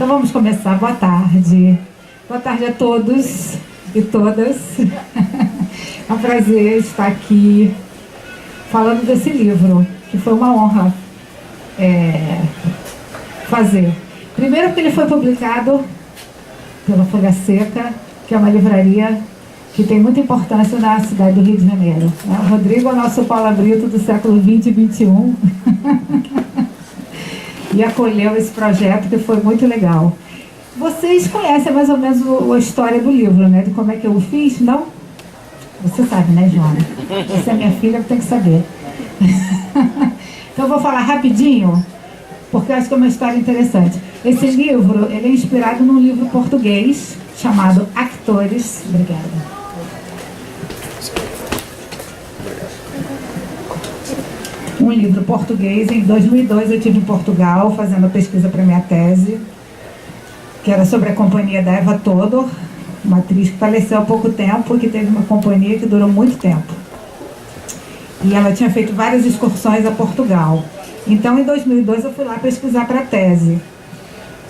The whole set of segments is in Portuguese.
Então vamos começar. Boa tarde. Boa tarde a todos e todas. É um prazer estar aqui falando desse livro, que foi uma honra fazer. Primeiro porque ele foi publicado pela Folha Seca, que é uma livraria que tem muita importância na cidade do Rio de Janeiro. O Rodrigo é o nosso Paula Brito do século XX e XXI. E acolheu esse projeto, que foi muito legal. Vocês conhecem mais ou menos a história do livro, né? De como é que eu o fiz, não? Você sabe, né, Joana? Você é minha filha, tem que saber. Então eu vou falar rapidinho, porque eu acho que é uma história interessante. Esse livro, ele é inspirado num livro português chamado Actores. Obrigada. Um livro português. Em 2002 eu estive em Portugal fazendo pesquisa para minha tese, que era sobre a companhia da Eva Todor, uma atriz que faleceu há pouco tempo, que teve uma companhia que durou muito tempo. E ela tinha feito várias excursões a Portugal. Então, em 2002, eu fui lá pesquisar para a tese.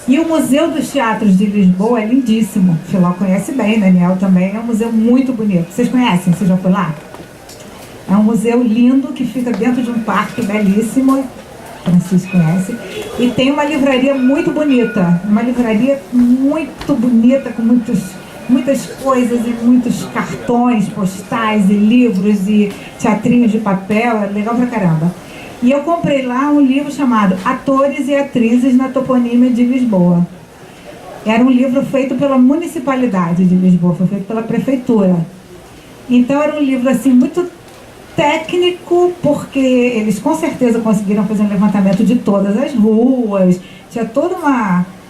E o Museu dos Teatros de Lisboa é lindíssimo. O Filó conhece bem, Daniel também. É um museu muito bonito. Vocês conhecem? Você já foi lá? É um museu lindo que fica dentro de um parque belíssimo. Francisco conhece. E tem uma livraria muito bonita. Uma livraria muito bonita, com muitas coisas e muitos cartões, postais e livros e teatrinhos de papel. É legal pra caramba. E eu comprei lá um livro chamado Atores e Atrizes na Toponímia de Lisboa. Era um livro feito pela Municipalidade de Lisboa, foi feito pela Prefeitura. Então era um livro assim muito técnico, porque eles com certeza conseguiram fazer um levantamento de todas as ruas, tinha toda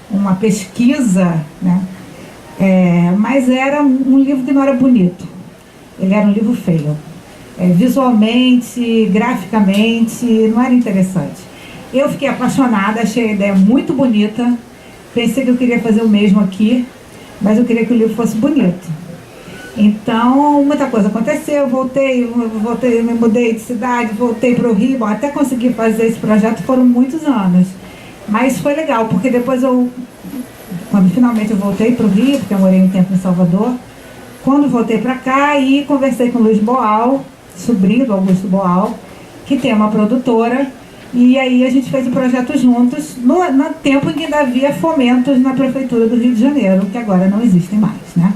uma pesquisa, né? Mas era um livro que não era bonito, ele era um livro feio. Visualmente, graficamente, não era interessante. Eu fiquei apaixonada, achei a ideia muito bonita, pensei que eu queria fazer o mesmo aqui, mas eu queria que o livro fosse bonito. Então, muita coisa aconteceu, eu voltei, me mudei de cidade, voltei para o Rio, até conseguir fazer esse projeto foram muitos anos. Mas foi legal, porque depois quando finalmente eu voltei para o Rio, porque eu morei um tempo em Salvador, quando voltei para cá e conversei com o Luiz Boal, sobrinho do Augusto Boal, que tem uma produtora, e aí a gente fez o projeto juntos, no tempo em que ainda havia fomentos na Prefeitura do Rio de Janeiro, que agora não existem mais, né?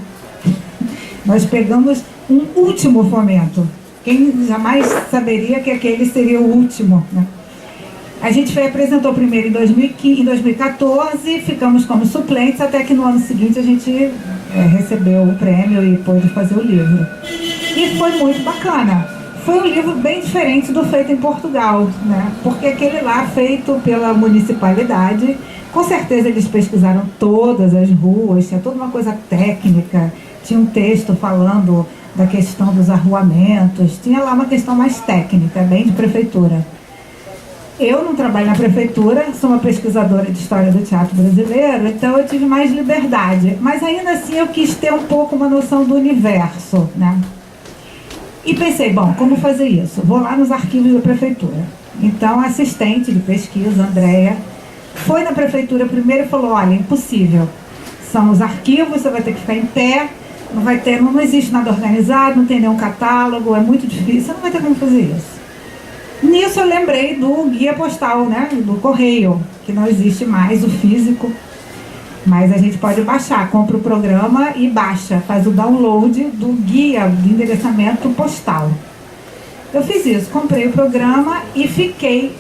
Nós pegamos um último fomento. Quem jamais saberia que aquele seria o último, né? A gente apresentou primeiro em 2014, ficamos como suplentes, até que no ano seguinte a gente recebeu o prêmio e pôde fazer o livro. E foi muito bacana. Foi um livro bem diferente do feito em Portugal, né? Porque aquele lá, feito pela municipalidade, com certeza eles pesquisaram todas as ruas, tinha toda uma coisa técnica, tinha um texto falando da questão dos arruamentos, tinha lá uma questão mais técnica, bem de prefeitura. Eu não trabalho na prefeitura, sou uma pesquisadora de história do teatro brasileiro, então eu tive mais liberdade, mas ainda assim eu quis ter um pouco uma noção do universo, né? E pensei, bom, como fazer isso? Vou lá nos arquivos da prefeitura. Então a assistente de pesquisa, Andréia, foi na prefeitura primeiro e falou, olha, impossível, são os arquivos, você vai ter que ficar em pé, não existe nada organizado, não tem nenhum catálogo, é muito difícil, você não vai ter como fazer isso. Nisso eu lembrei do guia postal, né, do correio, que não existe mais, o físico, mas a gente pode baixar, compra o programa e baixa, faz o download do guia de endereçamento postal. Eu fiz isso, comprei o programa e fiquei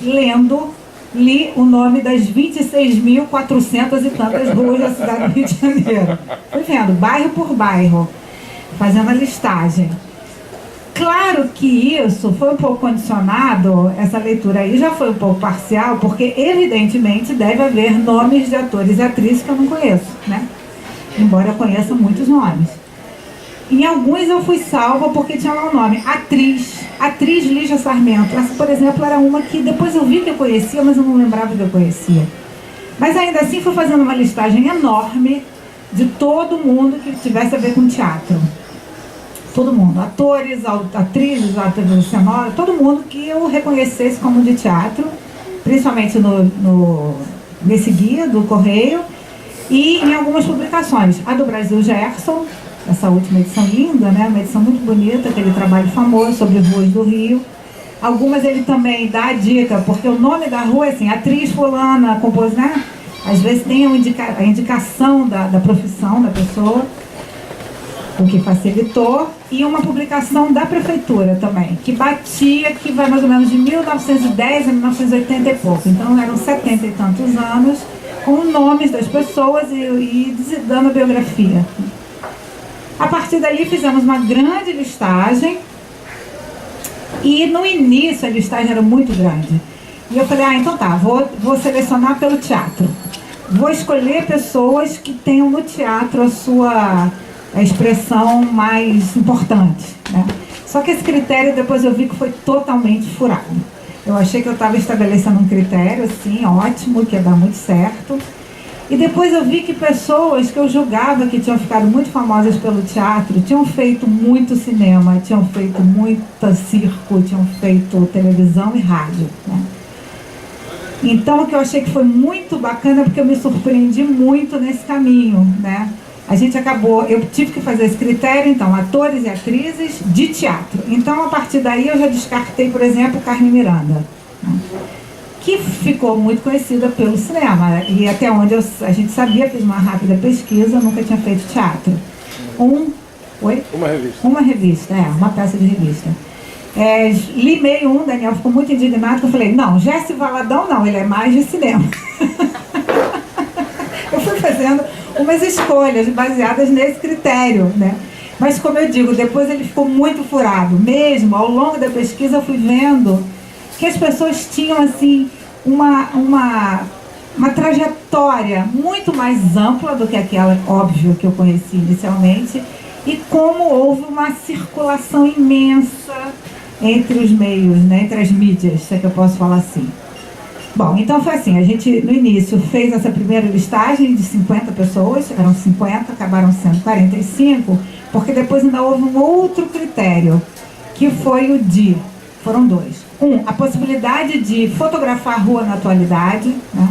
li o nome das 26.400 e tantas ruas da cidade do Rio de Janeiro. Fui vendo, bairro por bairro, fazendo a listagem. Claro que isso foi um pouco condicionado, essa leitura aí já foi um pouco parcial, porque evidentemente deve haver nomes de atores e atrizes que eu não conheço, né? Embora eu conheça muitos nomes. Em alguns eu fui salva porque tinha lá o nome, atriz Lígia Sarmento. Essa, por exemplo, era uma que depois eu vi que eu conhecia, mas eu não lembrava que eu conhecia. Mas ainda assim fui fazendo uma listagem enorme de todo mundo que tivesse a ver com teatro. Todo mundo, atores, atrizes, atores de cenoura, todo mundo que eu reconhecesse como de teatro, principalmente nesse guia do Correio. e em algumas publicações. A do Brasil Gerson, essa última edição linda, né? Uma edição muito bonita, aquele trabalho famoso sobre ruas do Rio. Algumas ele também dá a dica, porque o nome da rua é assim, atriz fulana, compôs, né? Às vezes tem a indicação da profissão da pessoa, o que facilitou, e uma publicação da prefeitura também, que batia, que vai mais ou menos de 1910 a 1980 e pouco. Então eram 70 e tantos anos, com nomes das pessoas e dando a biografia. A partir dali fizemos uma grande listagem, e no início a listagem era muito grande. E eu falei, então tá, vou selecionar pelo teatro. Vou escolher pessoas que tenham no teatro a expressão mais importante, né? Só que esse critério depois eu vi que foi totalmente furado. Eu achei que eu estava estabelecendo um critério, assim, ótimo, que ia dar muito certo. E depois eu vi que pessoas que eu julgava que tinham ficado muito famosas pelo teatro, tinham feito muito cinema, tinham feito muito circo, tinham feito televisão e rádio, né? Então, o que eu achei que foi muito bacana, porque eu me surpreendi muito nesse caminho, né? Eu tive que fazer esse critério, então, atores e atrizes de teatro. Então, a partir daí, eu já descartei, por exemplo, Carmen Miranda, né? Que ficou muito conhecida pelo cinema. E até onde a gente sabia, fiz uma rápida pesquisa, nunca tinha feito teatro. Uma revista. Uma revista, uma peça de revista. Li meio Daniel ficou muito indignado, que eu falei, não, Jesse Valadão não, ele é mais de cinema. Eu fui fazendo umas escolhas baseadas nesse critério, né? Mas como eu digo, depois ele ficou muito furado. Mesmo, ao longo da pesquisa eu fui vendo que as pessoas tinham, assim, uma trajetória muito mais ampla do que aquela, óbvio, que eu conheci inicialmente, e como houve uma circulação imensa entre os meios, né, entre as mídias, se é que eu posso falar assim. Bom, então foi assim, a gente no início fez essa primeira listagem de 50 pessoas, eram 50, acabaram sendo 45, porque depois ainda houve um outro critério, que foi foram dois. A possibilidade de fotografar a rua na atualidade, né,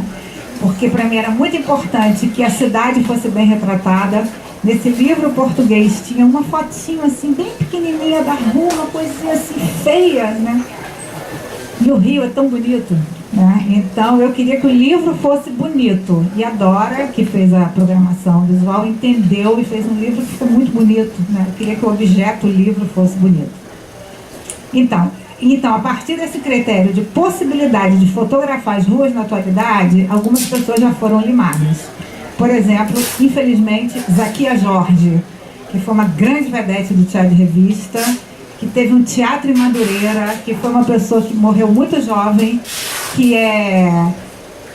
porque para mim era muito importante que a cidade fosse bem retratada. Nesse livro português tinha uma fotinho assim, bem pequenininha da rua, uma coisinha assim feia, né? E o Rio é tão bonito, né? Então eu queria que o livro fosse bonito. E a Dora, que fez a programação visual, entendeu e fez um livro que ficou muito bonito, né? Eu queria que o objeto, o livro, fosse bonito. Então, a partir desse critério de possibilidade de fotografar as ruas na atualidade, algumas pessoas já foram limadas. Por exemplo, infelizmente, Zaquia Jorge, que foi uma grande vedete do teatro de revista, que teve um teatro em Madureira, que foi uma pessoa que morreu muito jovem, que é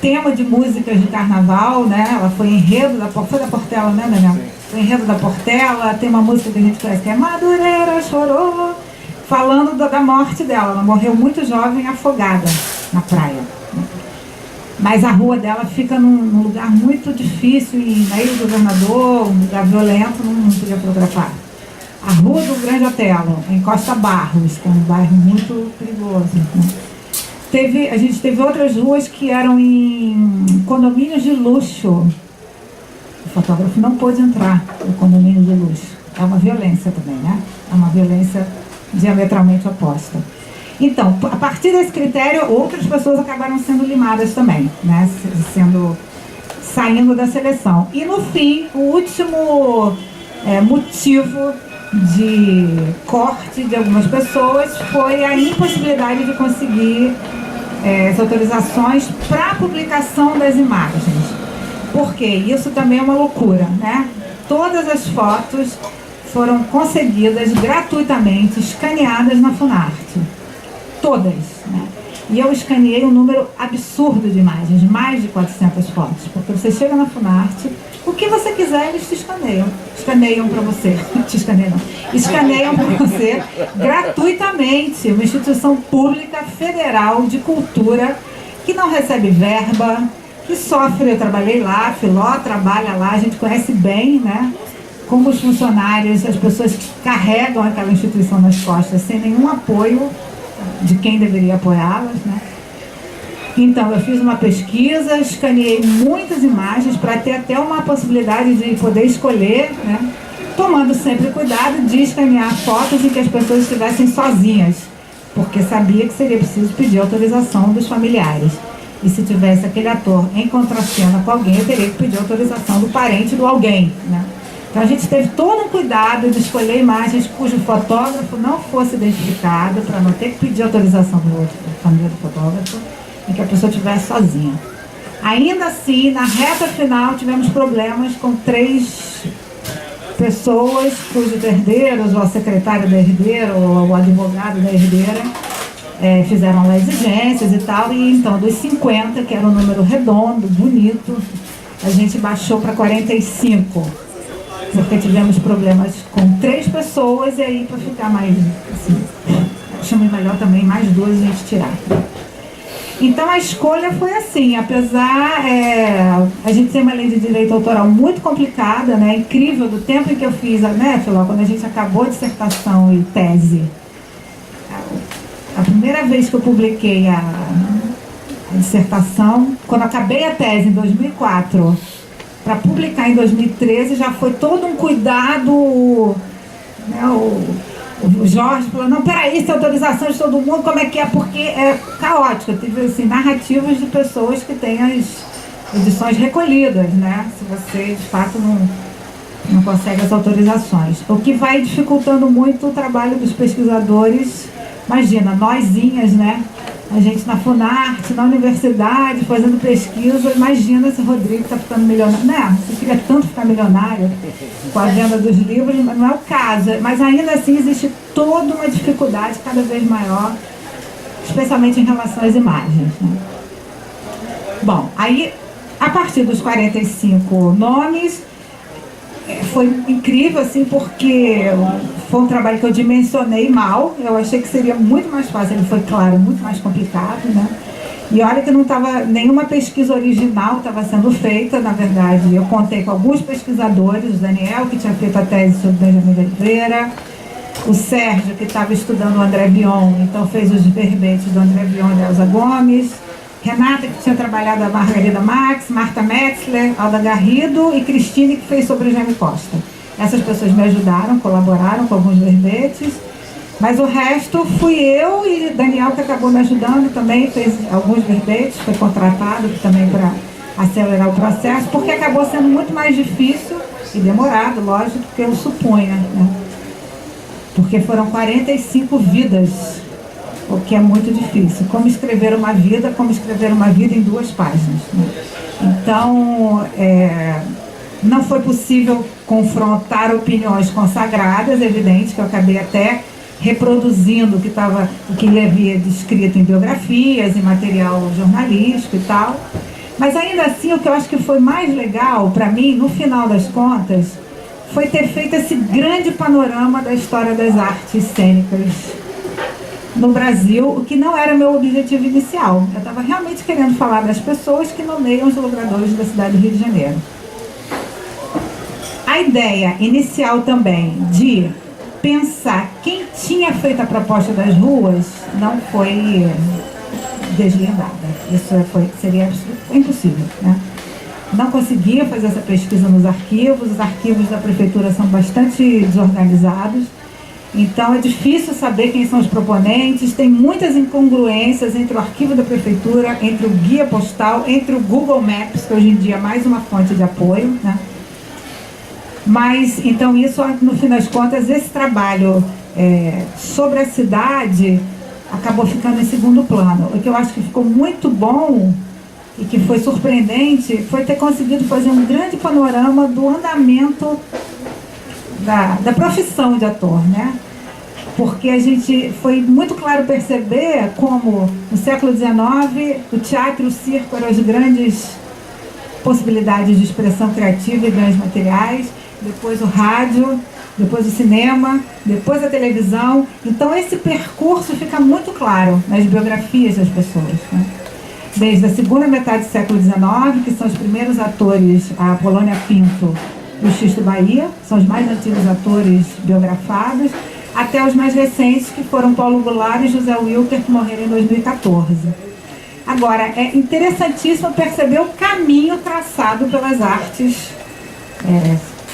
tema de músicas de carnaval, né? Ela foi enredo foi da Portela, né, Daniel? Foi enredo da Portela, tem uma música que a gente conhece que é Madureira chorou, falando da morte dela. Ela morreu muito jovem, afogada na praia. Mas a rua dela fica num lugar muito difícil, e na Ilha do Governador, um lugar violento, não podia fotografar. A Rua do Grande Otelo, em Costa Barros, que é um bairro muito perigoso, né? A gente teve outras ruas que eram em condomínios de luxo. O fotógrafo não pôde entrar no condomínio de luxo. É uma violência também, né? É uma violência diametralmente oposta. Então, a partir desse critério, outras pessoas acabaram sendo limadas também, né? Saindo da seleção. E no fim, o último motivo de corte de algumas pessoas foi a impossibilidade de conseguir as autorizações para a publicação das imagens. Porque isso também é uma loucura, né? Todas as fotos foram concedidas gratuitamente, escaneadas na Funarte. Todas, né? E eu escaneei um número absurdo de imagens, mais de 400 fotos, porque você chega na Funarte, o que você quiser, eles te escaneiam. Escaneiam para você. Te escaneiam, não. Escaneiam para você gratuitamente. Uma instituição pública federal de cultura que não recebe verba, que sofre. Eu trabalhei lá, a Filó trabalha lá, a gente conhece bem, né? Como os funcionários, as pessoas que carregam aquela instituição nas costas sem nenhum apoio de quem deveria apoiá-las, né? Então, eu fiz uma pesquisa, escaneei muitas imagens para ter até uma possibilidade de poder escolher, né? Tomando sempre cuidado de escanear fotos em que as pessoas estivessem sozinhas, porque sabia que seria preciso pedir autorização dos familiares. E se tivesse aquele ator em contracena com alguém, eu teria que pedir autorização do parente do alguém, né? Então a gente teve todo um cuidado de escolher imagens cujo fotógrafo não fosse identificado, para não ter que pedir autorização da família do fotógrafo, e que a pessoa estivesse sozinha. Ainda assim, na reta final, tivemos problemas com 3 pessoas cujos herdeiros, ou a secretária da herdeira, ou o advogado da herdeira, fizeram lá exigências e tal, e então dos 50, que era um número redondo, bonito, a gente baixou para 45, porque tivemos problemas com 3 pessoas, e aí para ficar mais, assim, achamos melhor também mais 2 a gente tirar. Então a escolha foi assim, apesar, a gente tem uma lei de direito autoral muito complicada, né, incrível, do tempo em que eu fiz, né, Filó, quando a gente acabou a dissertação e tese. A primeira vez que eu publiquei a dissertação, quando acabei a tese em 2004, para publicar em 2013, já foi todo um cuidado, né, o Jorge falou, não, peraí, se autorização de todo mundo, como é que é? Porque é caótico. Eu tive, assim, narrativas de pessoas que têm as edições recolhidas, né? Se você, de fato, não consegue as autorizações. O que vai dificultando muito o trabalho dos pesquisadores. Imagina, nozinhas, né? A gente na Funarte, na universidade, fazendo pesquisa. Imagina se o Rodrigo está ficando milionário. Né? Você queria tanto ficar milionário com a venda dos livros, mas não é o caso. Mas ainda assim existe toda uma dificuldade cada vez maior, especialmente em relação às imagens. Né? Bom, aí, a partir dos 45 nomes, foi incrível, assim, porque foi um trabalho que eu dimensionei mal. Eu achei que seria muito mais fácil, ele foi, claro, muito mais complicado, né? E olha que não estava, nenhuma pesquisa original estava sendo feita, na verdade. Eu contei com alguns pesquisadores, o Daniel, que tinha feito a tese sobre Benjamin de Oliveira, o Sérgio, que estava estudando o André Bion, então fez os verbetes do André Bion e da Elza Gomes, Renata, que tinha trabalhado a Margarida Max, Marta Metzler, Alda Garrido, e Cristine, que fez sobre o Jaime Costa. Essas pessoas me ajudaram, colaboraram com alguns verbetes, mas o resto fui eu e Daniel, que acabou me ajudando também, fez alguns verbetes, foi contratado também para acelerar o processo, porque acabou sendo muito mais difícil e demorado, lógico, do que eu supunha, né? Porque foram 45 vidas, o que é muito difícil. Como escrever uma vida em 2 páginas. Né? Então, não foi possível confrontar opiniões consagradas, é evidente que eu acabei até reproduzindo o que ele havia descrito em biografias, em material jornalístico e tal. Mas ainda assim, o que eu acho que foi mais legal para mim, no final das contas, foi ter feito esse grande panorama da história das artes cênicas no Brasil, o que não era meu objetivo inicial. Eu estava realmente querendo falar das pessoas que nomeiam os logradores da cidade do Rio de Janeiro. A ideia inicial também de pensar quem tinha feito a proposta das ruas não foi deslindada. Isso seria impossível, né? Não conseguia fazer essa pesquisa nos arquivos, os arquivos da prefeitura são bastante desorganizados, então é difícil saber quem são os proponentes, tem muitas incongruências entre o arquivo da prefeitura, entre o guia postal, entre o Google Maps, que hoje em dia é mais uma fonte de apoio, né? Mas, então, isso, no fim das contas, esse trabalho sobre a cidade acabou ficando em segundo plano. O que eu acho que ficou muito bom e que foi surpreendente foi ter conseguido fazer um grande panorama do andamento da profissão de ator, né? Porque a gente foi muito claro perceber como, no século XIX, o teatro e o circo eram as grandes possibilidades de expressão criativa e ganhos materiais, depois o rádio, depois o cinema, depois a televisão. Então esse percurso fica muito claro nas biografias das pessoas, né? Desde a segunda metade do século XIX, que são os primeiros atores, a Polônia Pinto e o Xisto Bahia, são os mais antigos atores biografados, até os mais recentes, que foram Paulo Goulart e José Wilker, que morreram em 2014. Agora, é interessantíssimo perceber o caminho traçado pelas artes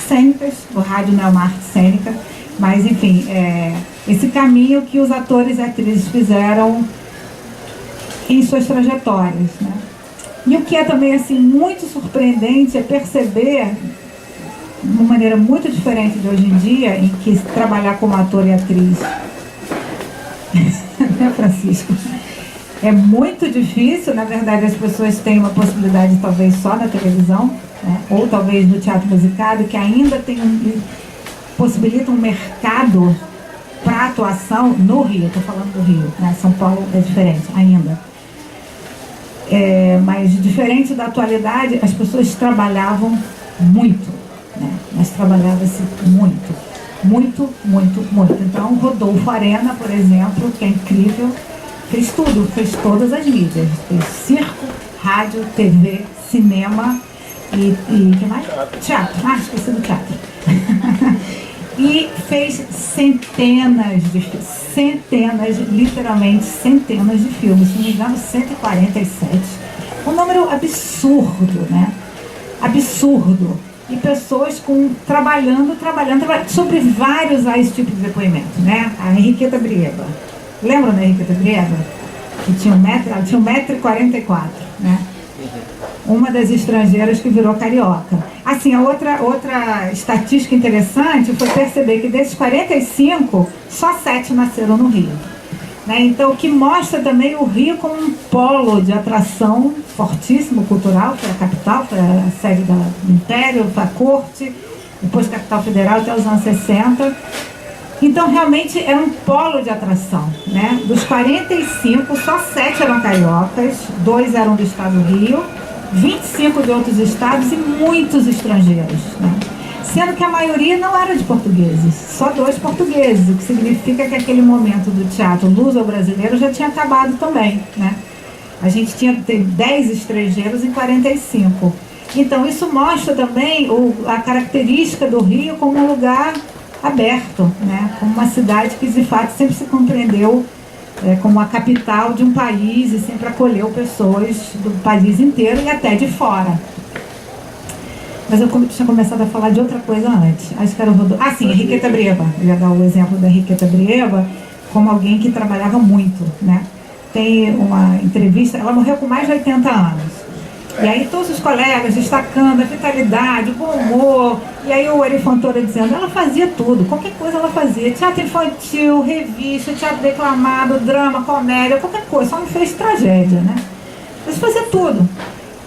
cênicas, o rádio não é uma arte cênica, mas enfim, esse caminho que os atores e atrizes fizeram em suas trajetórias, né? E o que é também assim, muito surpreendente é perceber, de uma maneira muito diferente de hoje em dia, em que trabalhar como ator e atriz, né, Francisco? É muito difícil, na verdade as pessoas têm uma possibilidade talvez só na televisão, né? Ou talvez no teatro musicado, que ainda possibilita um mercado para atuação no Rio, estou falando do Rio, né? São Paulo é diferente ainda. Mas diferente da atualidade, as pessoas trabalhavam muito, né? Mas trabalhava-se muito, muito, muito, muito. Então, Rodolfo Arena, por exemplo, que é incrível, fez tudo, fez todas as mídias. Fez circo, rádio, TV, cinema e que mais? Teatro. Esqueci do teatro. E fez literalmente centenas de filmes, se não me engano 147. Um número absurdo, né? Absurdo. E pessoas trabalhando sobre vários esse tipo de depoimento, né? A Henriqueta Brieba. Lembram da Henriqueta Brieba? Que tinha 1,44 m, né? Uma das estrangeiras que virou carioca. Assim, a outra estatística interessante foi perceber que desses 45, só 7 nasceram no Rio. Né? Então, o que mostra também o Rio como um polo de atração fortíssimo cultural, foi a capital, foi a sede do Império, foi a corte, depois capital federal até os anos 60. Então, realmente, era um polo de atração. Né? Dos 45, só 7 eram cariocas, 2 eram do estado do Rio, 25 de outros estados e muitos estrangeiros, né? Sendo que a maioria não era de portugueses, só 2 portugueses, o que significa que aquele momento do teatro luso-brasileiro já tinha acabado também, né? A gente tem 10 estrangeiros em 45. Então isso mostra também a característica do Rio como um lugar aberto, né? Como uma cidade que de fato sempre se compreendeu como a capital de um país e sempre acolheu pessoas do país inteiro e até de fora. Mas eu tinha começado a falar de outra coisa antes. Acho que era o Rodolfo. Sim, Henriqueta Brieba. Eu ia dar o exemplo da Henriqueta Brieba como alguém que trabalhava muito, né? Tem uma entrevista, ela morreu com mais de 80 anos. E aí todos os colegas destacando a vitalidade, o bom humor. E aí o Ari Fontoura dizendo, ela fazia tudo, qualquer coisa ela fazia. Teatro infantil, revista, teatro declamado, drama, comédia, qualquer coisa. Só não fez tragédia, né? Mas fazia tudo.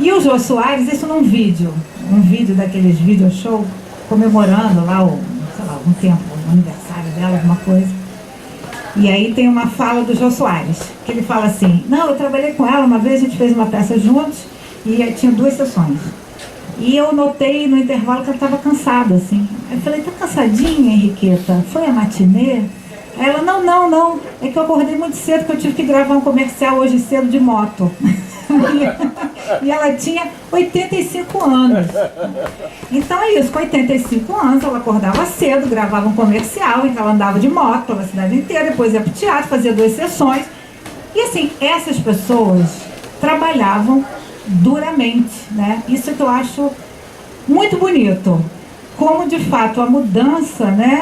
E o Jô Soares, isso num vídeo. Um vídeo daqueles video show, comemorando lá, algum tempo, o aniversário dela, alguma coisa. E aí tem uma fala do Jô Soares, que ele fala assim, não, eu trabalhei com ela, uma vez a gente fez uma peça juntos, e tinha 2 sessões. E eu notei no intervalo que ela estava cansada, assim. Eu falei, tá cansadinha, Henriqueta? Foi a matinê? Aí ela, não. É que eu acordei muito cedo, que eu tive que gravar um comercial hoje cedo de moto. E ela tinha 85 anos. Então é isso, com 85 anos ela acordava cedo, gravava um comercial, então ela andava de moto pela cidade inteira, depois ia pro teatro, fazia 2 sessões. E assim, essas pessoas trabalhavam duramente, né? Isso que eu acho muito bonito, como de fato a mudança, né,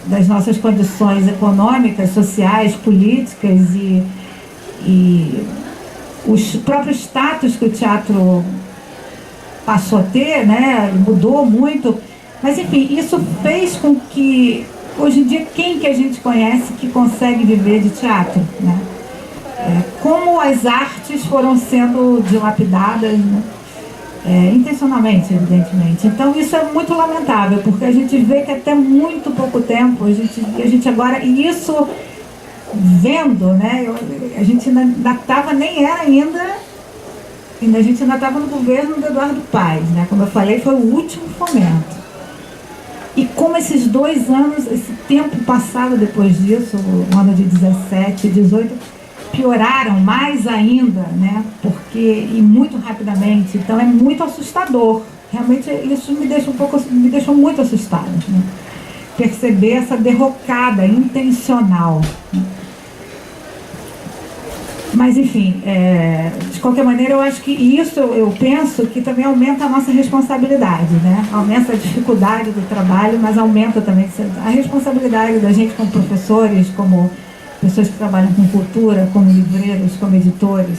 das nossas condições econômicas, sociais, políticas e os próprios status que o teatro passou a ter, né, mudou muito, mas enfim, isso fez com que hoje em dia quem que a gente conhece que consegue viver de teatro, né? Como as artes foram sendo dilapidadas, né? Intencionalmente, evidentemente. Então isso é muito lamentável, porque a gente vê que até muito pouco tempo, a gente agora, e isso vendo, né, a gente ainda estava, nem era ainda, a gente ainda estava no governo do Eduardo Paes, né? Como eu falei, foi o último fomento. E como esses 2 anos, esse tempo passado depois disso, o ano de 17, 18, pioraram mais ainda, né? Porque, e muito rapidamente, então é muito assustador. Realmente isso me deixou muito assustada, né? Perceber essa derrocada intencional. Mas, enfim, de qualquer maneira, eu acho que isso, eu penso que também aumenta a nossa responsabilidade, né? Aumenta a dificuldade do trabalho, mas aumenta também a responsabilidade da gente como professores, como pessoas que trabalham com cultura, como livreiros, como editores,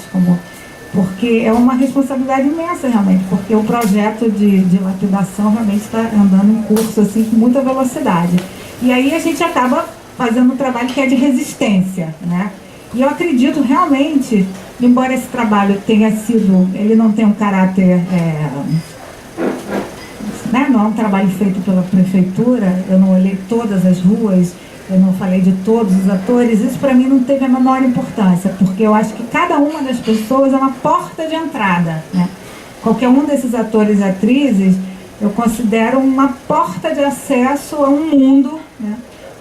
porque é uma responsabilidade imensa, realmente, porque o projeto de lapidação realmente está andando em curso, assim, com muita velocidade. E aí a gente acaba fazendo um trabalho que é de resistência, né? E eu acredito realmente, embora esse trabalho tenha sido, ele não tem um caráter, né, não é um trabalho feito pela prefeitura, eu não olhei todas as ruas, eu não falei de todos os atores, isso para mim não teve a menor importância, porque eu acho que cada uma das pessoas é uma porta de entrada, né? Qualquer um desses atores e atrizes, eu considero uma porta de acesso a um mundo, né?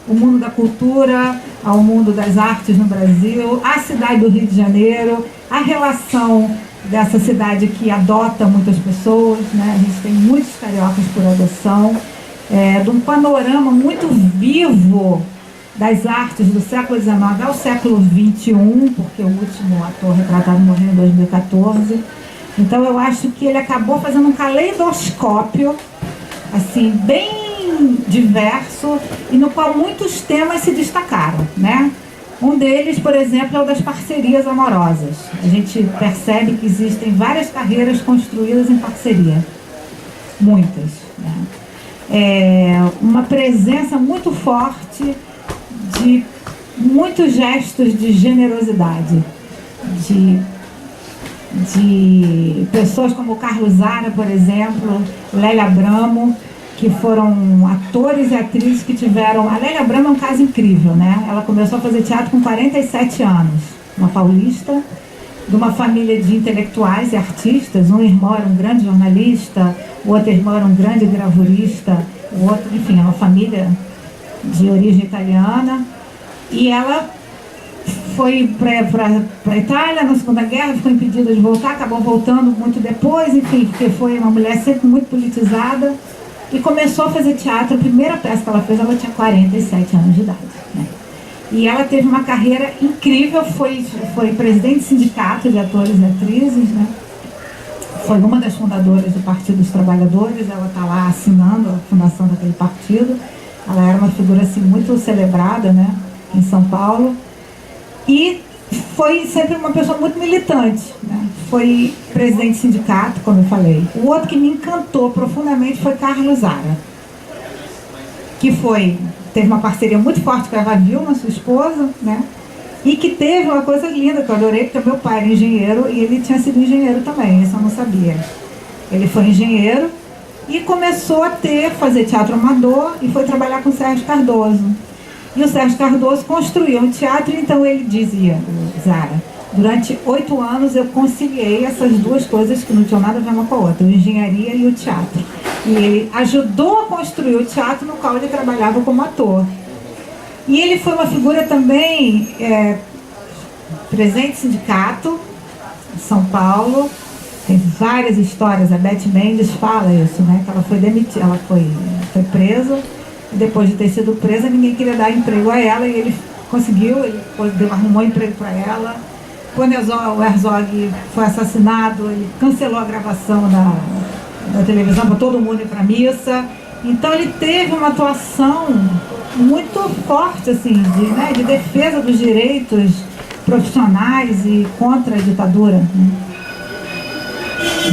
O mundo da cultura, ao mundo das artes no Brasil, a cidade do Rio de Janeiro, a relação dessa cidade que adota muitas pessoas, né? A gente tem muitos cariocas por adoção, de um panorama muito vivo das artes do século XIX ao século XXI, porque o último ator retratado morreu em 2014. Então eu acho que ele acabou fazendo um caleidoscópio, assim, bem diverso, e no qual muitos temas se destacaram, né? Um deles, por exemplo, é o das parcerias amorosas. A gente percebe que existem várias carreiras construídas em parceria. Muitas, né? Uma presença muito forte de muitos gestos de generosidade, de pessoas como o Carlos Zara, por exemplo, Lélia Abramo, que foram atores e atrizes que tiveram... A Lélia Abramo é um caso incrível, né? Ela começou a fazer teatro com 47 anos, uma paulista, de uma família de intelectuais e artistas. Um irmão era um grande jornalista, o outro irmão era um grande gravurista, o outro, enfim, é uma família de origem italiana. E ela foi para a Itália na Segunda Guerra, ficou impedida de voltar, acabou voltando muito depois, enfim, porque foi uma mulher sempre muito politizada. E começou a fazer teatro. A primeira peça que ela fez, ela tinha 47 anos de idade, né? E ela teve uma carreira incrível, foi presidente do sindicato de atores e atrizes, né? Foi uma das fundadoras do Partido dos Trabalhadores, ela está lá assinando a fundação daquele partido. Ela era uma figura assim, muito celebrada, né, em São Paulo. E foi sempre uma pessoa muito militante, né? Foi presidente de sindicato, como eu falei. O outro que me encantou profundamente foi Carlos Zara, que teve uma parceria muito forte com a Eva Vilma, sua esposa, né? E que teve uma coisa linda que eu adorei, porque meu pai era engenheiro e ele tinha sido engenheiro também, isso eu não sabia. Ele foi engenheiro e começou a fazer teatro amador e foi trabalhar com o Sérgio Cardoso. E o Sérgio Cardoso construiu um teatro, então ele dizia, Zara, durante 8 anos eu conciliei essas duas coisas que não tinham nada a ver uma com a outra, a engenharia e o teatro. E ele ajudou a construir o teatro no qual ele trabalhava como ator. E ele foi uma figura também presente em sindicato, em São Paulo. Tem várias histórias, a Beth Mendes fala isso, né? Que ela foi demitida, ela foi presa. E depois de ter sido presa, ninguém queria dar emprego a ela, e ele conseguiu, ele arrumou emprego para ela. Quando o Herzog foi assassinado, ele cancelou a gravação da televisão para todo mundo ir para a missa. Então ele teve uma atuação muito forte, assim, de defesa dos direitos profissionais e contra a ditadura, né?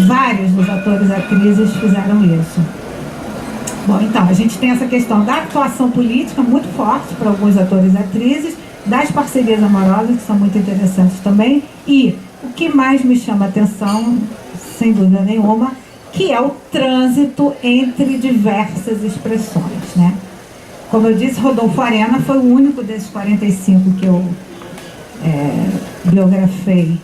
Vários dos atores e atrizes fizeram isso. Bom, então, a gente tem essa questão da atuação política muito forte para alguns atores e atrizes, das parcerias amorosas, que são muito interessantes também, e o que mais me chama a atenção, sem dúvida nenhuma, que é o trânsito entre diversas expressões, né? Como eu disse, Rodolfo Arena foi o único desses 45 que eu biografei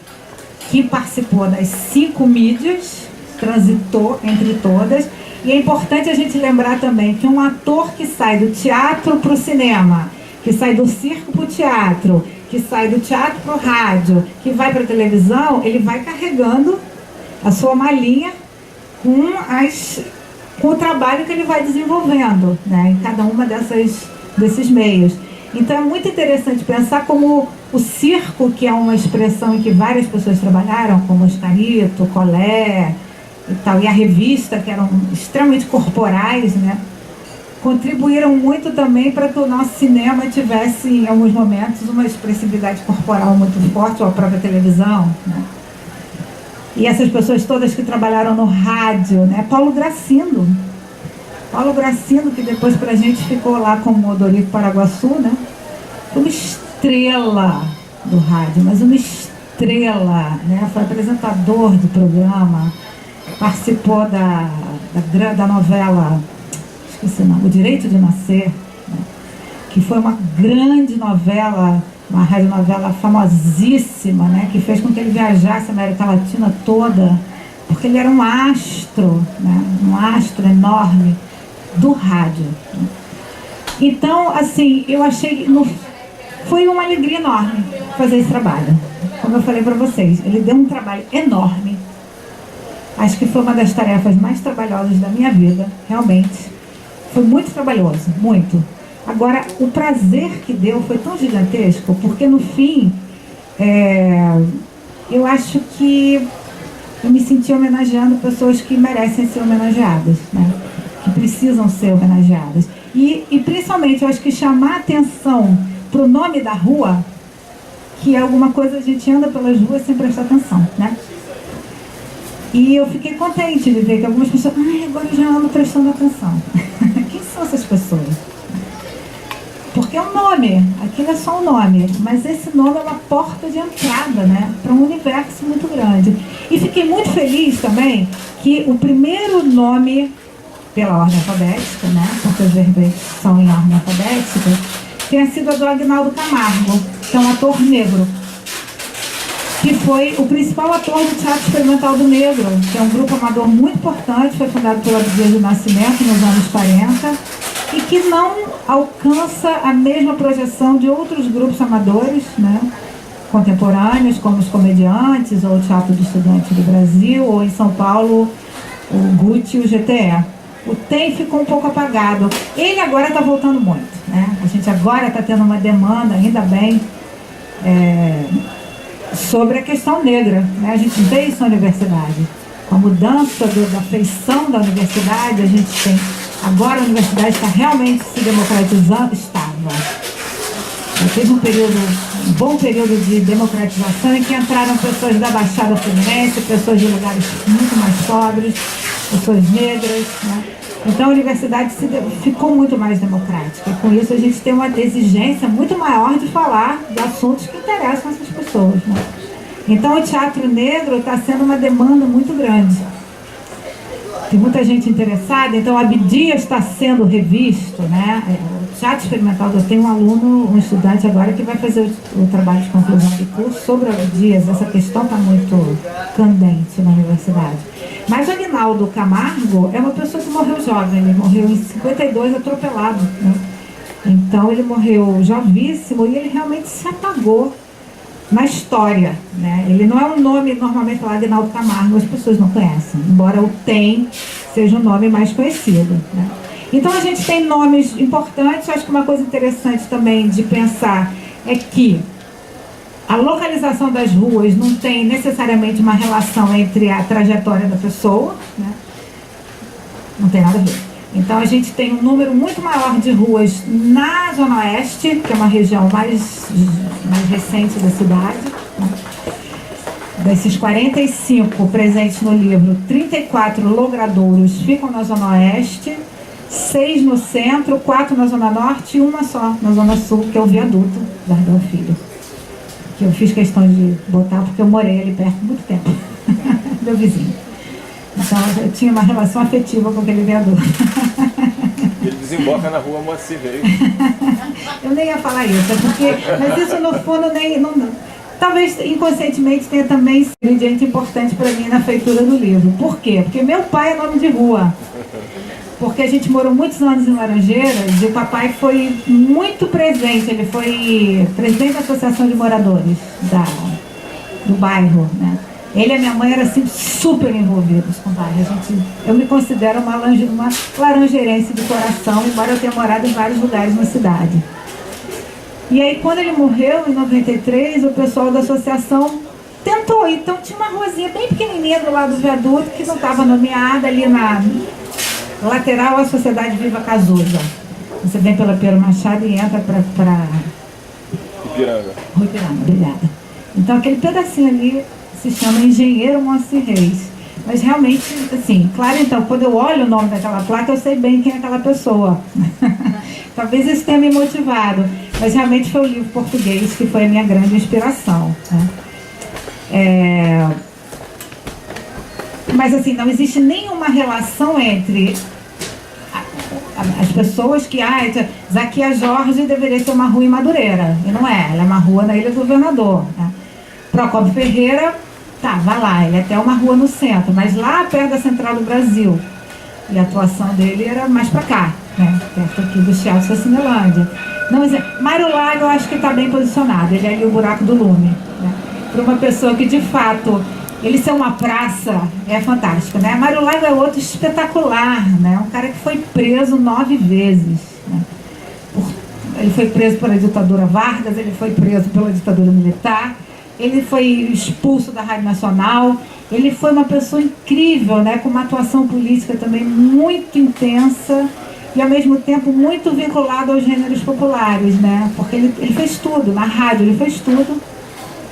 que participou das 5 mídias, transitou entre todas. E é importante a gente lembrar também que um ator que sai do teatro para o cinema, que sai do circo para o teatro, que sai do teatro para o rádio, que vai para a televisão, ele vai carregando a sua malinha com o trabalho que ele vai desenvolvendo, né, em cada uma desses meios. Então é muito interessante pensar como O circo, que é uma expressão em que várias pessoas trabalharam, como Oscarito, Colé e tal, e a revista, que eram extremamente corporais, né? Contribuíram muito também para que o nosso cinema tivesse, em alguns momentos, uma expressividade corporal muito forte, ou a própria televisão, né? E essas pessoas todas que trabalharam no rádio, né? Paulo Gracindo, que depois para a gente ficou lá como Odorico Paraguaçu, né? Uma estrela do rádio, mas uma estrela, né? Foi apresentador do programa, participou da novela, esqueci o nome, O Direito de Nascer, né? Que foi uma grande novela, uma radionovela famosíssima, né? Que fez com que ele viajasse a América Latina toda, porque ele era um astro, né? Um astro enorme do rádio, né? Então, assim, eu achei, foi uma alegria enorme fazer esse trabalho. Como eu falei para vocês, ele deu um trabalho enorme. Acho que foi uma das tarefas mais trabalhosas da minha vida, realmente. Foi muito trabalhoso, muito. Agora, o prazer que deu foi tão gigantesco, porque no fim, eu acho que eu me senti homenageando pessoas que merecem ser homenageadas, né? Que precisam ser homenageadas. E principalmente, eu acho que chamar atenção para o nome da rua, que é alguma coisa, a gente anda pelas ruas sem prestar atenção, né? E eu fiquei contente de ver que algumas pessoas, agora eu já ando prestando atenção. Quem são essas pessoas? Porque é um nome, aquilo é só um nome, mas esse nome é uma porta de entrada, né, para um universo muito grande. E fiquei muito feliz também que o primeiro nome, pela ordem alfabética, né, porque os verbetes são em ordem alfabética, tenha sido a do Aguinaldo Camargo, que é um ator negro, que foi o principal ator do Teatro Experimental do Negro, que é um grupo amador muito importante, foi fundado pelo Abdias do Nascimento nos anos 40, e que não alcança a mesma projeção de outros grupos amadores, né, contemporâneos, como os Comediantes, ou o Teatro do Estudante do Brasil, ou em São Paulo, o GUT e o GTE. O TEM ficou um pouco apagado. Ele agora está voltando muito, né? A gente agora está tendo uma demanda, ainda bem, sobre a questão negra, né? A gente vê isso na universidade. Com a mudança da feição da universidade, a gente tem... Agora a universidade está realmente se democratizando. Teve um bom período de democratização em que entraram pessoas da Baixada Fluminense, pessoas de lugares muito mais pobres, pessoas negras, né? Então a universidade ficou muito mais democrática. E com isso a gente tem uma exigência muito maior de falar de assuntos que interessam essas pessoas, né? Então o teatro negro está sendo uma demanda muito grande. Tem muita gente interessada, então a Abdias está sendo revisto, né? O Teatro Experimental, eu tenho um aluno, um estudante agora que vai fazer o trabalho de conclusão de curso sobre a Abdias. Essa questão está muito candente na universidade. Mas o Aguinaldo Camargo é uma pessoa que morreu jovem, ele morreu em 52 atropelado, né? Então ele morreu jovíssimo e ele realmente se apagou na história, né? Ele não é um nome normalmente falado de Aguinaldo Camargo, as pessoas não conhecem, embora o TEM seja um nome mais conhecido, né? Então a gente tem nomes importantes. Acho que uma coisa interessante também de pensar é que a localização das ruas não tem necessariamente uma relação entre a trajetória da pessoa, né? Não tem nada a ver. Então a gente tem um número muito maior de ruas na Zona Oeste, que é uma região mais recente da cidade, né? Desses 45 presentes no livro, 34 logradouros ficam na Zona Oeste, 6 no centro, 4 na Zona Norte e uma só na Zona Sul, que é o viaduto Jardão Filho, que eu fiz questão de botar porque eu morei ali perto muito tempo, meu vizinho. Então eu tinha uma relação afetiva com aquele viaduto. Ele desemboca na rua Moacir Reis. Eu nem ia falar isso, mas isso no fundo talvez inconscientemente tenha também sido um ingrediente importante para mim na feitura do livro. Por quê? Porque meu pai é nome de rua. Porque a gente morou muitos anos em Laranjeiras e o papai foi muito presente. Ele foi presidente da Associação de Moradores do bairro, né? Ele e a minha mãe eram assim, super envolvidos com o bairro. Eu me considero uma laranjeirense de coração, embora eu tenha morado em vários lugares na cidade. E aí, quando ele morreu, em 93, o pessoal da associação tentou. Então, tinha uma ruazinha bem pequenininha do lado do viaduto, que não estava nomeada, ali na lateral à Sociedade Viva Casusa. Você vem pela Pedro Machado e entra para Ipiranga. Rua Ipiranga, obrigada. Então, aquele pedacinho ali se chama Engenheiro Moacir Reis. Mas realmente, assim, claro, então, quando eu olho o nome daquela placa, eu sei bem quem é aquela pessoa. Talvez isso tenha me motivado, mas realmente foi o livro português que foi a minha grande inspiração, né? Mas, assim, não existe nenhuma relação entre as pessoas que... Zaquia Jorge deveria ser uma rua em Madureira. E não é, ela é uma rua na Ilha do Governador, né? Procópio Ferreira... Tá, vai lá, ele é até uma rua no centro, mas lá perto da Central do Brasil. E a atuação dele era mais pra cá, né? Perto aqui do Teatro da Cinelândia. Não, Mário Lago eu acho que está bem posicionado, ele é ali o buraco do lume, né? Para uma pessoa que de fato, ele ser uma praça é fantástico, né? Mário Lago é outro espetacular, né? Um cara que foi preso 9 vezes, né? Ele foi preso pela ditadura Vargas, ele foi preso pela ditadura militar. Ele foi expulso da Rádio Nacional, ele foi uma pessoa incrível, né, com uma atuação política também muito intensa e ao mesmo tempo muito vinculado aos gêneros populares, né, porque ele fez tudo, na rádio ele fez tudo,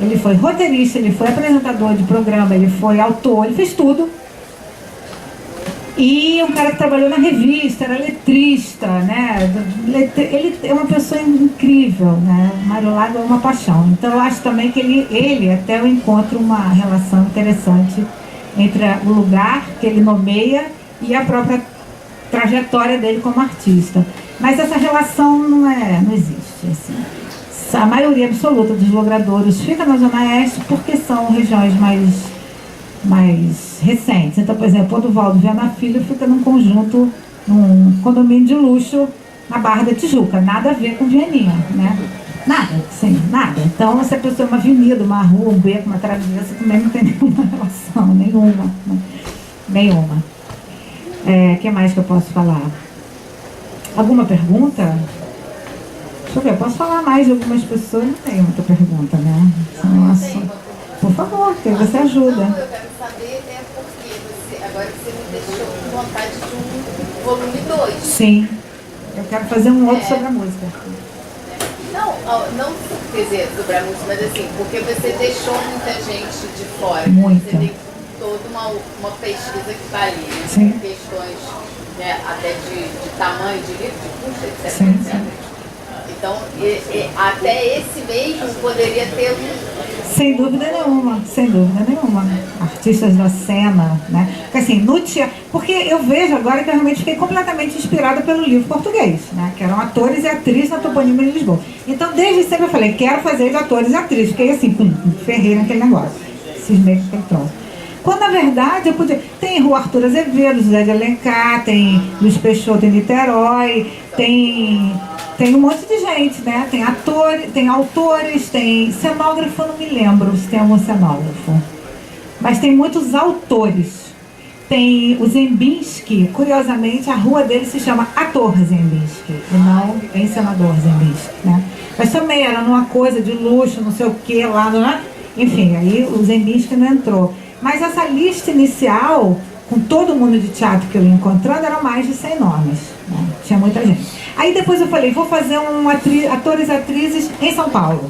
ele foi roteirista, ele foi apresentador de programa, ele foi autor, ele fez tudo. E um cara que trabalhou na revista, era letrista, né? Ele é uma pessoa incrível, né? O Mário Lago é uma paixão. Então eu acho também que ele até eu encontro uma relação interessante entre o lugar que ele nomeia e a própria trajetória dele como artista. Mas essa relação não existe, assim. A maioria absoluta dos logradouros fica na Zona Oeste porque são regiões mais recentes. Então, por exemplo, o Oduvaldo Viana Filho fica num condomínio de luxo na Barra da Tijuca, nada a ver com Vianinha, né? Nada, sim, nada. Então, se a pessoa é uma avenida, uma rua, um beco, uma travessa, também não tem nenhuma relação, nenhuma. O que mais que eu posso falar? Alguma pergunta? Deixa eu ver, eu posso falar mais de algumas pessoas, não tem muita pergunta, né? Por favor, que você ajuda. Não, eu quero saber porque agora você me deixou com vontade de um volume 2. Sim, eu quero fazer um outro sobre a música. Não quer dizer sobre a música, mas assim, porque você deixou muita gente de fora. Muita. Você tem toda uma pesquisa que está ali, né? Sim. Questões, né, até de tamanho de livro, de custo, etc. Sim, etc. sim. Então, até esse mesmo poderia ter Sem dúvida nenhuma. Artistas da cena, né? Porque assim, porque eu vejo agora que eu realmente fiquei completamente inspirada pelo livro português, né? Que eram atores e atrizes na toponima de Lisboa. Então, desde sempre eu falei, quero fazer de atores e atrizes. Fiquei assim, ferrei naquele negócio. Cismei com aquele troço. Quando, na verdade, eu podia... Tem Rua Arthur Azevedo, José de Alencar, tem Luiz Peixoto em Niterói, tem um monte de gente, né? Tem autores, tem cenógrafo, eu não me lembro se tem algum cenógrafo. Mas tem muitos autores. Tem o Zembinski, curiosamente, a rua dele se chama Ator Zembinski, e não encenador Zembinski, né? Mas também era numa coisa de luxo, não sei o que, lá, né? Enfim, aí o Zembinski não entrou. Mas essa lista inicial, com todo mundo de teatro que eu ia encontrando, eram mais de 100 nomes, né? Tinha muita gente. Aí depois eu falei, vou fazer atores e atrizes em São Paulo.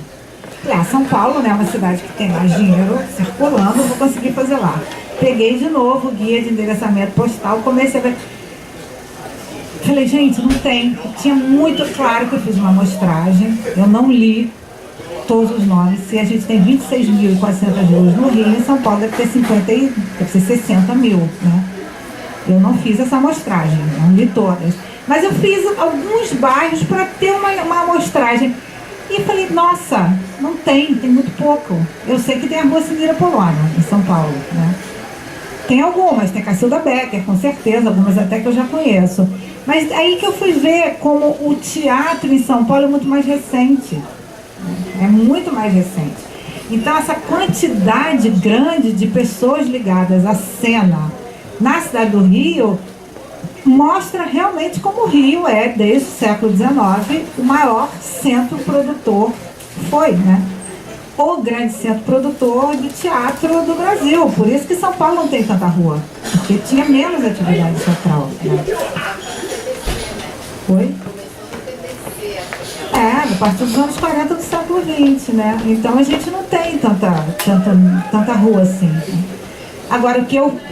Falei, São Paulo, né, é uma cidade que tem mais dinheiro circulando, vou conseguir fazer lá. Peguei de novo o guia de endereçamento postal, comecei a ver. Falei, gente, não tem. Tinha muito claro que eu fiz uma amostragem, eu não li todos os nomes. Se a gente tem 26.400 ruas no Rio, em São Paulo deve ter 60 mil, né? Eu não fiz essa amostragem, não li todas. Mas eu fiz alguns bairros para ter uma amostragem. E falei, nossa, não tem muito pouco. Eu sei que tem a Rua Cimira Polônia, em São Paulo, né? Tem algumas, tem Cacilda Becker, com certeza, algumas até que eu já conheço. Mas aí que eu fui ver como o teatro em São Paulo é muito mais recente. É muito mais recente. Então essa quantidade grande de pessoas ligadas à cena na cidade do Rio mostra realmente como o Rio é, desde o século XIX, o maior centro produtor, foi, né? O grande centro produtor de teatro do Brasil. Por isso que São Paulo não tem tanta rua, porque tinha menos atividade teatral. Né? Foi? A partir dos anos 40 do século XX, né? Então a gente não tem tanta rua assim. Agora,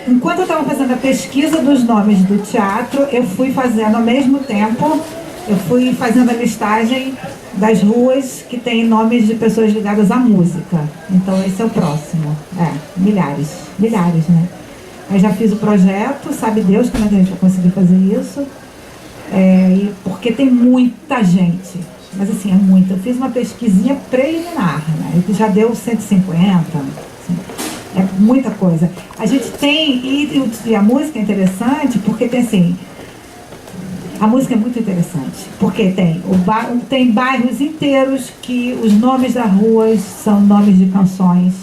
enquanto eu estava fazendo a pesquisa dos nomes do teatro, eu fui fazendo ao mesmo tempo, eu fui fazendo a listagem das ruas que tem nomes de pessoas ligadas à música. Então esse é o próximo. Milhares, né? Eu já fiz o projeto, sabe Deus como é que a gente vai conseguir fazer isso. Porque tem muita gente. Mas assim, é muita. Eu fiz uma pesquisinha preliminar, né? Que já deu 150, assim. É muita coisa. A gente tem, e a música é interessante porque tem assim, a música é muito interessante, porque tem bairros inteiros que os nomes das ruas são nomes de canções.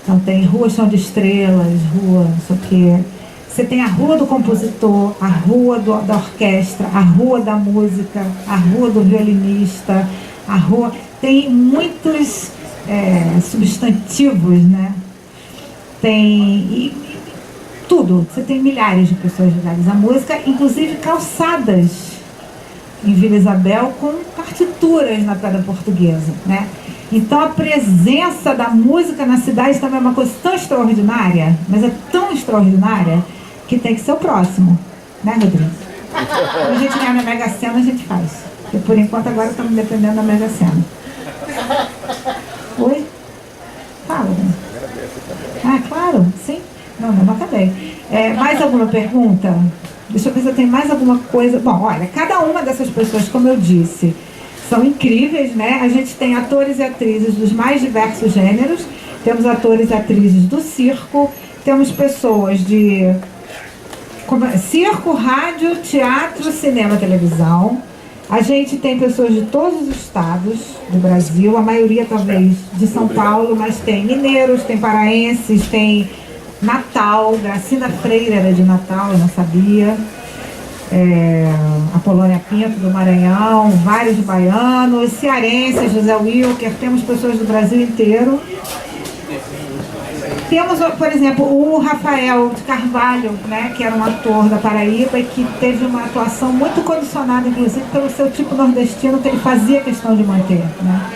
Então tem Rua Chão de Estrelas, rua não sei o quê. Você tem a rua do compositor, a rua da orquestra, a rua da música, a rua do violinista, a rua... Tem muitos substantivos, né? Tem tudo. Você tem milhares de pessoas ligadas à música, inclusive calçadas em Vila Isabel com partituras na pedra portuguesa, né? Então a presença da música na cidade também é uma coisa tão extraordinária, mas é tão extraordinária que tem que ser o próximo, né, Rodrigo? Quando a gente ganhar na Mega Sena, a gente faz. Porque por enquanto agora estamos dependendo da Mega Sena. Oi? Fala, Rodrigo. Claro, sim. Não acabei. Mais alguma pergunta? Deixa eu ver se eu tenho mais alguma coisa. Bom, olha, cada uma dessas pessoas, como eu disse, são incríveis, né? A gente tem atores e atrizes dos mais diversos gêneros. Temos atores e atrizes do circo. Temos pessoas de circo, rádio, teatro, cinema, televisão. A gente tem pessoas de todos os estados do Brasil, a maioria talvez de São Paulo, mas tem mineiros, tem paraenses, tem Natal, Gracinda Freire era de Natal, eu não sabia. A Polônia Pinto do Maranhão, vários baianos, cearenses, José Wilker, temos pessoas do Brasil inteiro. Temos, por exemplo, o Rafael de Carvalho, né, que era um ator da Paraíba e que teve uma atuação muito condicionada, inclusive, pelo seu tipo nordestino, que ele fazia questão de manter, né?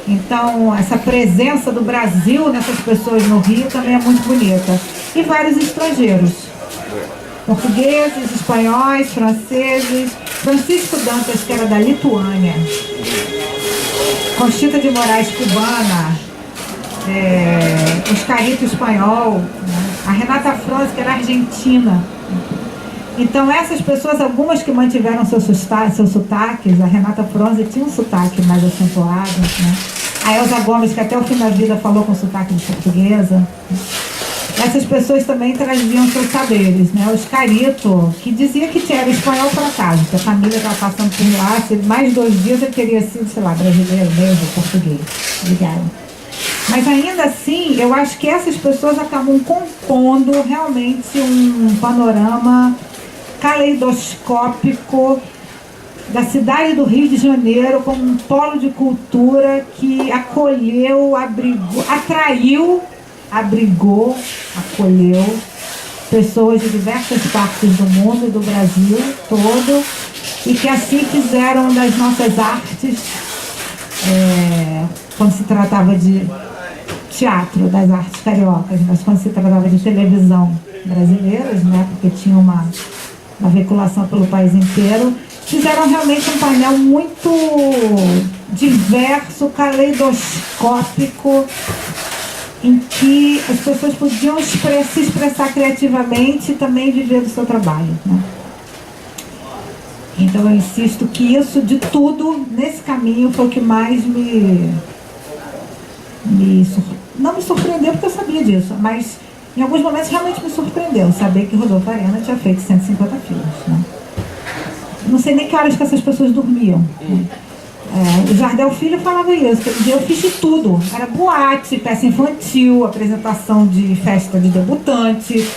Então, essa presença do Brasil nessas pessoas no Rio também é muito bonita. E vários estrangeiros. Portugueses, espanhóis, franceses. Francisco Dantas, que era da Lituânia. Conchita de Moraes, cubana. Oscarito, espanhol. Né? A Renata Franz, que era argentina. Então, essas pessoas, algumas que mantiveram seus sotaques, a Renata Franz tinha um sotaque mais acentuado, né? A Elza Gomes, que até o fim da vida falou com sotaque de portuguesa. Essas pessoas também traziam seus saberes, né? O Oscarito, que dizia que era espanhol por acaso, que a família estava passando por lá, se mais 2 dias ele teria sido, sei lá, brasileiro mesmo, português. Obrigada. Mas ainda assim, eu acho que essas pessoas acabam compondo realmente um panorama caleidoscópico da cidade do Rio de Janeiro como um polo de cultura que acolheu, abrigou, acolheu pessoas de diversas partes do mundo e do Brasil todo, e que assim fizeram das nossas artes, quando se tratava de teatro, das artes cariocas, mas quando se tratava de televisão brasileiras, né, porque tinha uma veiculação pelo país inteiro, fizeram realmente um painel muito diverso, caleidoscópico, em que as pessoas podiam se expressar criativamente e também viver do seu trabalho, né? Então eu insisto que isso, de tudo, nesse caminho, foi o que mais não me surpreendeu, porque eu sabia disso, mas em alguns momentos realmente me surpreendeu saber que Rodolfo Arena tinha feito 150 filmes, né? Não sei nem que horas que essas pessoas dormiam, né? O Jardel Filho falava isso, que eu fiz de tudo. Era boate, peça infantil, apresentação de festa de debutante,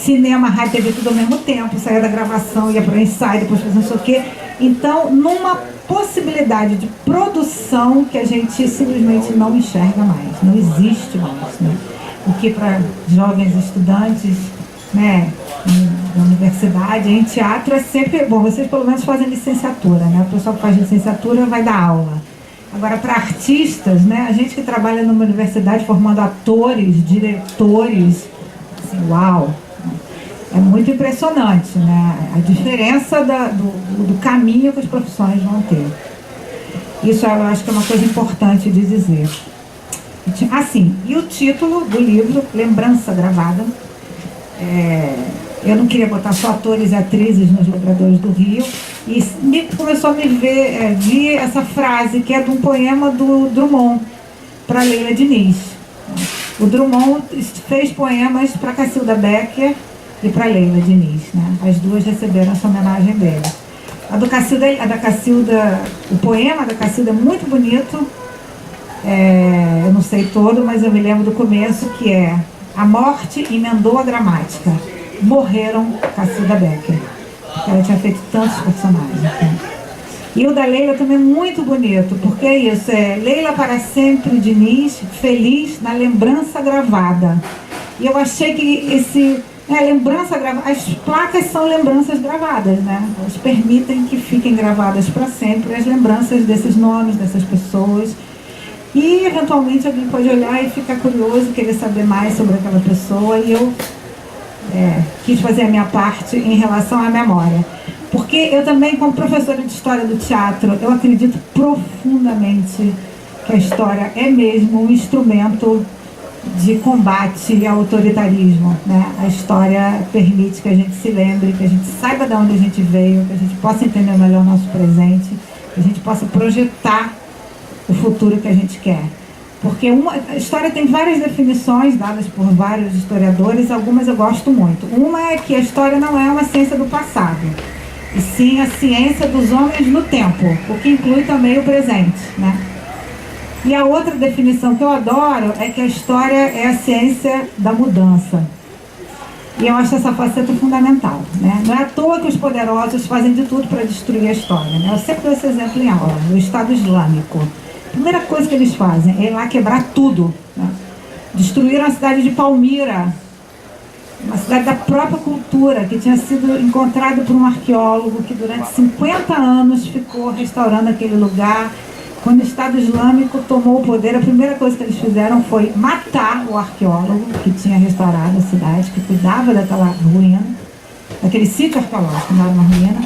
cinema, rádio, TV, tudo ao mesmo tempo, saía da gravação, ia para o ensaio, depois fazia não sei o quê. Então, numa possibilidade de produção que a gente simplesmente não enxerga mais, não existe mais, né? O que para jovens estudantes, né, na universidade, em teatro é sempre... Bom, vocês pelo menos fazem licenciatura, né? O pessoal que faz licenciatura vai dar aula. Agora, para artistas, né, a gente que trabalha numa universidade formando atores, diretores, assim, uau! É muito impressionante, né? A diferença do caminho que as profissões vão ter. Isso eu acho que é uma coisa importante de dizer. Assim, e o título do livro, Lembrança Gravada. Eu não queria botar só atores e atrizes nos Logradores do Rio, e começou a me vi essa frase, que é de um poema do Drummond, para Leila Diniz. O Drummond fez poemas para Cacilda Becker e para Leila Diniz, né? As duas receberam essa homenagem dele. O poema da Cacilda é muito bonito, eu não sei todo, mas eu me lembro do começo, que é: a morte emendou a gramática, morreram Cacilda Becker. Ela tinha feito tantos personagens, né? E o da Leila também é muito bonito, porque é isso, Leila para sempre Diniz, feliz na lembrança gravada. E eu achei que lembrança gravada, as placas são lembranças gravadas, né? Elas permitem que fiquem gravadas para sempre as lembranças desses nomes, dessas pessoas. E, eventualmente, alguém pode olhar e ficar curioso, querer saber mais sobre aquela pessoa. E eu quis fazer a minha parte em relação à memória. Porque eu também, como professora de História do Teatro, eu acredito profundamente que a história é mesmo um instrumento de combate ao autoritarismo, né? A história permite que a gente se lembre, que a gente saiba de onde a gente veio, que a gente possa entender melhor o nosso presente, que a gente possa projetar o futuro que a gente quer. Porque a história tem várias definições dadas por vários historiadores, algumas eu gosto muito. Uma é que a história não é uma ciência do passado, e sim a ciência dos homens no tempo, o que inclui também o presente, né? E a outra definição que eu adoro é que a história é a ciência da mudança. E eu acho essa faceta fundamental, né? Não é à toa que os poderosos fazem de tudo para destruir a história, né? Eu sempre dou esse exemplo em aula, o Estado Islâmico. A primeira coisa que eles fazem é ir lá quebrar tudo, né? Destruíram a cidade de Palmira, uma cidade da própria cultura, que tinha sido encontrada por um arqueólogo que durante 50 anos ficou restaurando aquele lugar. Quando o Estado Islâmico tomou o poder, a primeira coisa que eles fizeram foi matar o arqueólogo que tinha restaurado a cidade, que cuidava daquela ruína, daquele sítio arqueológico, não era uma ruína,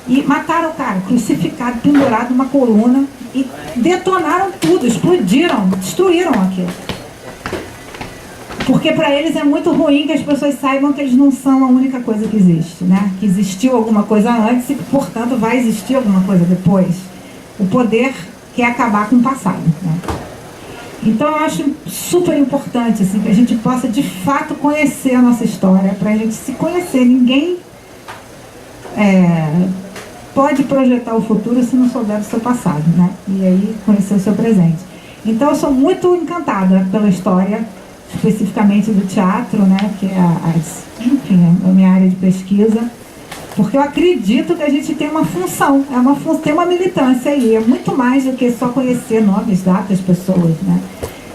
e mataram o cara, crucificado, pendurado numa coluna, e detonaram tudo, explodiram, destruíram aquilo. Porque para eles é muito ruim que as pessoas saibam que eles não são a única coisa que existe, né? Que existiu alguma coisa antes e, portanto, vai existir alguma coisa depois. O poder quer acabar com o passado, né? Então eu acho super importante assim, que a gente possa de fato conhecer a nossa história, para a gente se conhecer. Ninguém pode projetar o futuro se não souber do seu passado, né? E aí conhecer o seu presente. Então eu sou muito encantada pela história, especificamente do teatro, né? Que é a minha área de pesquisa. Porque eu acredito que a gente tem uma função, tem uma militância aí, é muito mais do que só conhecer nomes, datas, pessoas, né?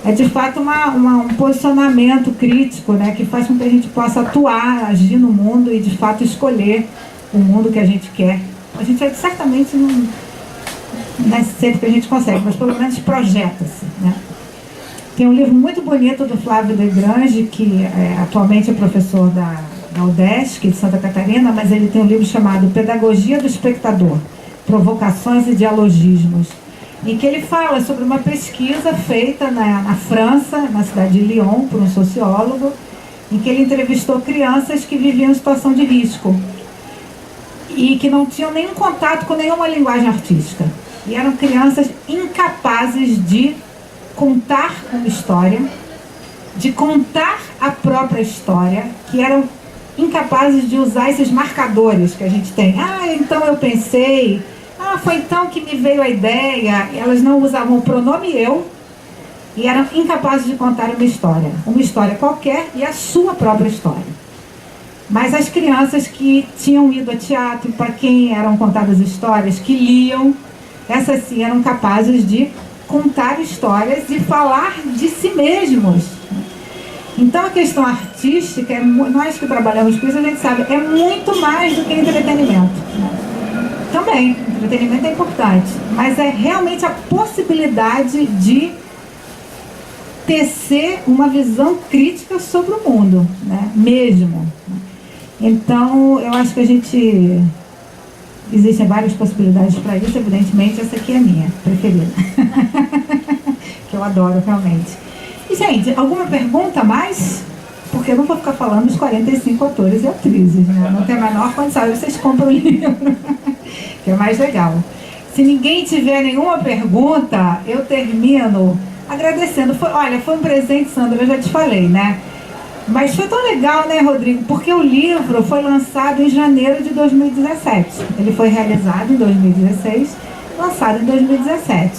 É de fato um posicionamento crítico, né? Que faz com que a gente possa atuar, agir no mundo e de fato escolher o mundo que a gente quer. A gente certamente não é sempre que a gente consegue, mas pelo menos projeta-se, né? Tem um livro muito bonito do Flávio Degrange, que atualmente é professor da UDESC, de Santa Catarina, mas ele tem um livro chamado Pedagogia do Espectador, Provocações e Dialogismos, em que ele fala sobre uma pesquisa feita na França, na cidade de Lyon, por um sociólogo, em que ele entrevistou crianças que viviam em situação de risco e que não tinham nenhum contato com nenhuma linguagem artística. E eram crianças incapazes de contar uma história, de contar a própria história, que eram incapazes de usar esses marcadores que a gente tem. Então eu pensei, foi então que me veio a ideia. Elas não usavam o pronome eu e eram incapazes de contar uma história qualquer e a sua própria história. Mas as crianças que tinham ido a teatro, para quem eram contadas histórias, que liam, essas sim eram capazes de contar histórias e falar de si mesmos. Então a questão artística, nós que trabalhamos com isso, a gente sabe, é muito mais do que entretenimento. Também, entretenimento é importante, mas é realmente a possibilidade de tecer uma visão crítica sobre o mundo, né? Mesmo. Então, eu acho que a gente... Existem várias possibilidades para isso, evidentemente, essa aqui é a minha preferida. Que eu adoro, realmente. E, gente, alguma pergunta a mais? Porque eu não vou ficar falando dos 45 atores e atrizes, né? Não tem a menor condição, vocês compram o livro, que é mais legal. Se ninguém tiver nenhuma pergunta, eu termino agradecendo. Olha, foi um presente, Sandra, eu já te falei, né? Mas foi tão legal, né, Rodrigo? Porque o livro foi lançado em janeiro de 2017. Ele foi realizado em 2016, lançado em 2017.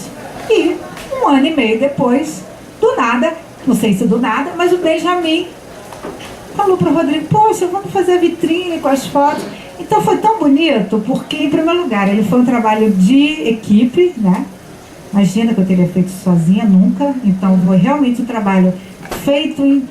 E um ano e meio depois, do nada, não sei se do nada, mas o Benjamin falou para o Rodrigo, poxa, vamos fazer a vitrine com as fotos. Então foi tão bonito, porque, em primeiro lugar, ele foi um trabalho de equipe, né? Imagina que eu teria feito sozinha, nunca. Então foi realmente um trabalho feito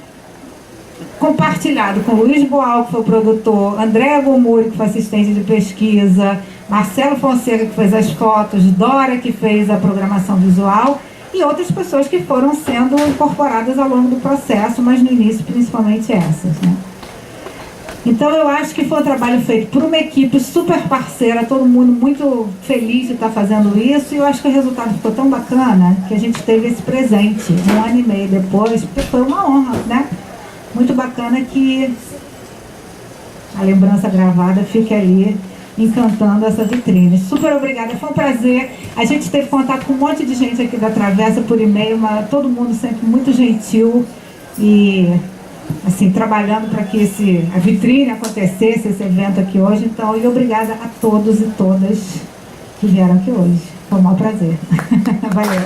compartilhado com Luiz Boal, que foi o produtor, Andréa Gomuri, que foi assistente de pesquisa, Marcelo Fonseca, que fez as fotos, Dora, que fez a programação visual, e outras pessoas que foram sendo incorporadas ao longo do processo, mas no início principalmente essas, né? Então eu acho que foi um trabalho feito por uma equipe super parceira, todo mundo muito feliz de estar fazendo isso, e eu acho que o resultado ficou tão bacana que a gente teve esse presente um ano e meio depois, porque foi uma honra, né? Muito bacana que a lembrança gravada fique ali encantando essa vitrine. Super obrigada, foi um prazer. A gente teve contato com um monte de gente aqui da Travessa por e-mail, mas todo mundo sempre muito gentil e assim, trabalhando para que a vitrine acontecesse, esse evento aqui hoje. Então, e obrigada a todos e todas que vieram aqui hoje. Foi um maior prazer. Valeu.